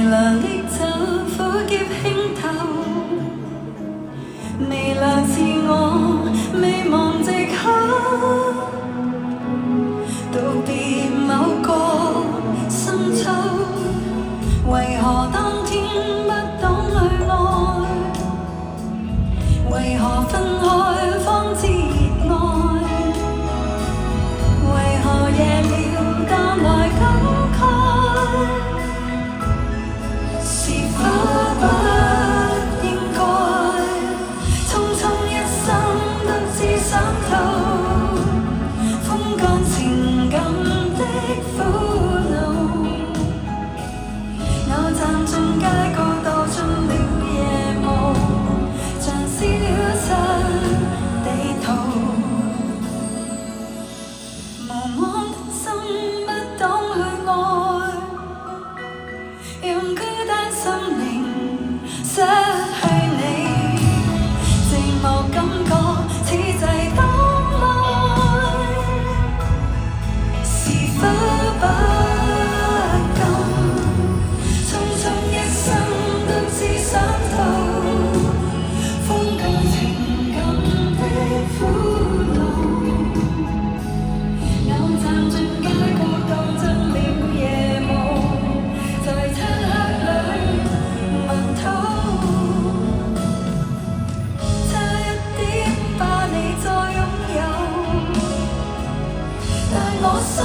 涼的酒，苦澀輕透，微涼自我，未忘藉口，道別某個深秋，為何當天不懂去愛？為何分開方知熱愛？為何夜了淡來感慨？是否不應該匆匆一生都只想逃，風乾情感的苦惱，我站進街角道進了夜霧，像消失地圖，無望的心不懂去愛，讓孤單心靈失去你，寂寞感覺此際當來，是否不甘匆匆一生都只想逃，風乾情感的苦惱，我站進街角當真了夜霧，在漆黑裏問討，差一點把你再擁有，但我心